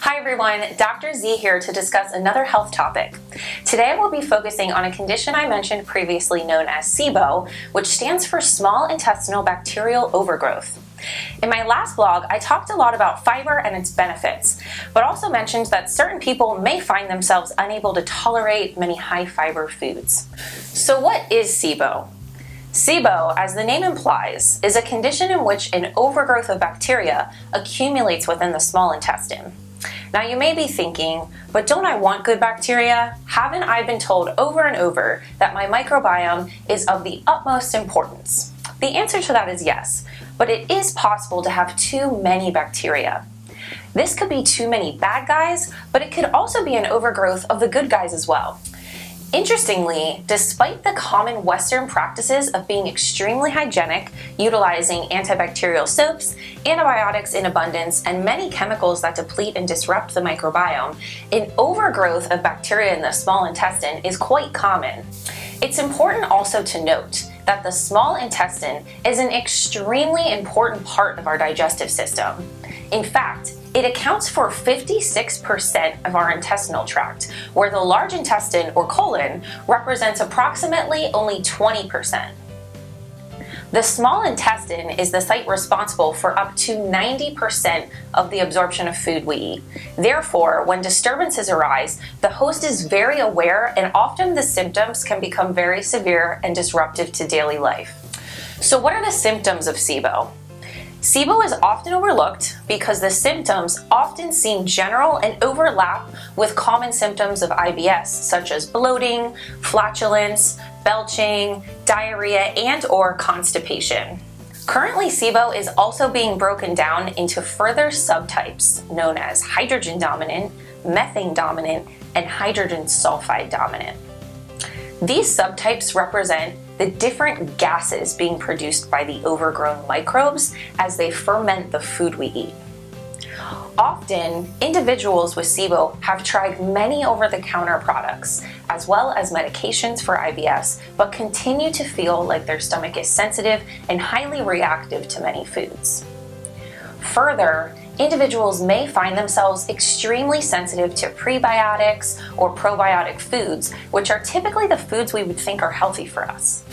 Hi everyone, Dr. Z here to discuss another health topic. Today we'll be focusing on a condition I mentioned previously known as SIBO, which stands for Small Intestinal Bacterial Overgrowth. In my last blog, I talked a lot about fiber and its benefits, but also mentioned that certain people may find themselves unable to tolerate many high fiber foods. So what is SIBO? SIBO, as the name implies, is a condition in which an overgrowth of bacteria accumulates within the small intestine. Now you may be thinking, but don't I want good bacteria? Haven't I been told over and over that my microbiome is of the utmost importance? The answer to that is yes, but it is possible to have too many bacteria. This could be too many bad guys, but it could also be an overgrowth of the good guys as well. Interestingly, despite the common Western practices of being extremely hygienic, utilizing antibacterial soaps, antibiotics in abundance, and many chemicals that deplete and disrupt the microbiome, an overgrowth of bacteria in the small intestine is quite common. It's important also to note that the small intestine is an extremely important part of our digestive system. In fact, it accounts for 56% of our intestinal tract, where the large intestine, or colon, represents approximately only 20%. The small intestine is the site responsible for up to 90% of the absorption of food we eat. Therefore, when disturbances arise, the host is very aware, and often the symptoms can become very severe and disruptive to daily life. So what are the symptoms of SIBO? SIBO is often overlooked because the symptoms often seem general and overlap with common symptoms of IBS, such as bloating, flatulence, belching, diarrhea, and/or constipation. Currently, SIBO is also being broken down into further subtypes known as hydrogen dominant, methane dominant, and hydrogen sulfide dominant. These subtypes represent the different gases being produced by the overgrown microbes as they ferment the food we eat. Often, individuals with SIBO have tried many over-the-counter products, as well as medications for IBS, but continue to feel like their stomach is sensitive and highly reactive to many foods. Further, individuals may find themselves extremely sensitive to prebiotics or probiotic foods, which are typically the foods we would think are healthy for us.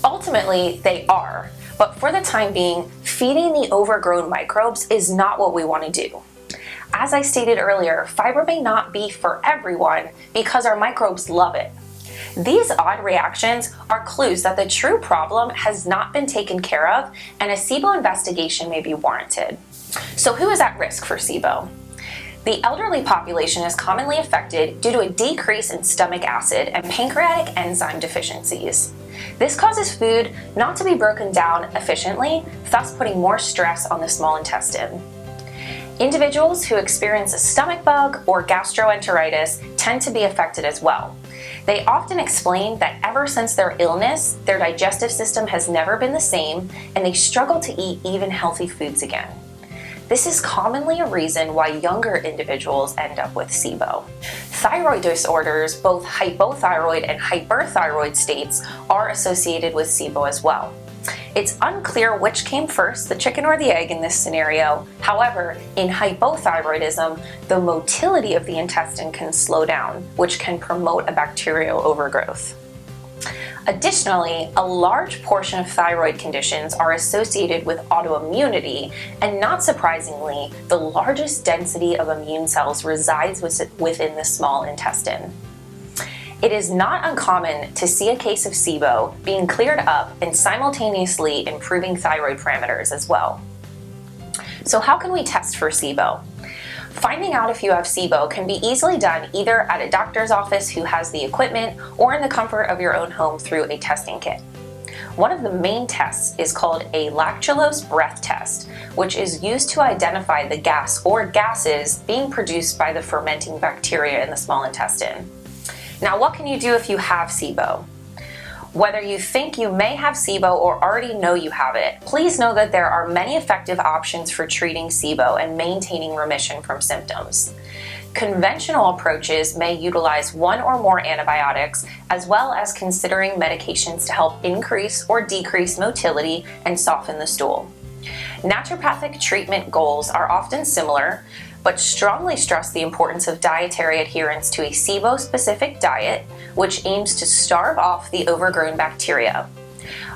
Ultimately, they are, but for the time being, feeding the overgrown microbes is not what we want to do. As I stated earlier, fiber may not be for everyone because our microbes love it. These odd reactions are clues that the true problem has not been taken care of, and a SIBO investigation may be warranted. So who is at risk for SIBO? The elderly population is commonly affected due to a decrease in stomach acid and pancreatic enzyme deficiencies. This causes food not to be broken down efficiently, thus putting more stress on the small intestine. Individuals who experience a stomach bug or gastroenteritis tend to be affected as well. They often explain that ever since their illness, their digestive system has never been the same, and they struggle to eat even healthy foods again. This is commonly a reason why younger individuals end up with SIBO. Thyroid disorders, both hypothyroid and hyperthyroid states, are associated with SIBO as well. It's unclear which came first, the chicken or the egg in this scenario. However, in hypothyroidism, the motility of the intestine can slow down, which can promote a bacterial overgrowth. Additionally, a large portion of thyroid conditions are associated with autoimmunity, and not surprisingly, the largest density of immune cells resides within the small intestine. It is not uncommon to see a case of SIBO being cleared up and simultaneously improving thyroid parameters as well. So how can we test for SIBO? Finding out if you have SIBO can be easily done either at a doctor's office who has the equipment or in the comfort of your own home through a testing kit. One of the main tests is called a lactulose breath test, which is used to identify the gas or gases being produced by the fermenting bacteria in the small intestine. Now, what can you do if you have SIBO? Whether you think you may have SIBO or already know you have it, please know that there are many effective options for treating SIBO and maintaining remission from symptoms. Conventional approaches may utilize one or more antibiotics, as well as considering medications to help increase or decrease motility and soften the stool. Naturopathic treatment goals are often similar, but strongly stress the importance of dietary adherence to a SIBO-specific diet, which aims to starve off the overgrown bacteria.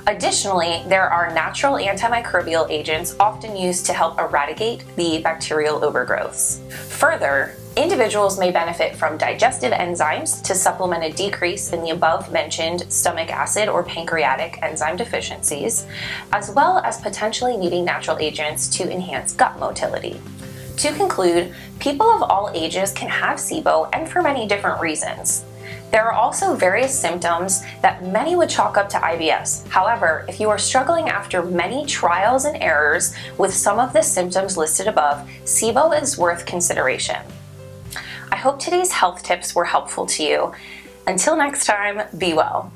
Additionally, there are natural antimicrobial agents often used to help eradicate the bacterial overgrowths. Further, individuals may benefit from digestive enzymes to supplement a decrease in the above-mentioned stomach acid or pancreatic enzyme deficiencies, as well as potentially needing natural agents to enhance gut motility. To conclude, people of all ages can have SIBO, and for many different reasons. There are also various symptoms that many would chalk up to IBS. However, if you are struggling after many trials and errors with some of the symptoms listed above, SIBO is worth consideration. I hope today's health tips were helpful to you. Until next time, be well.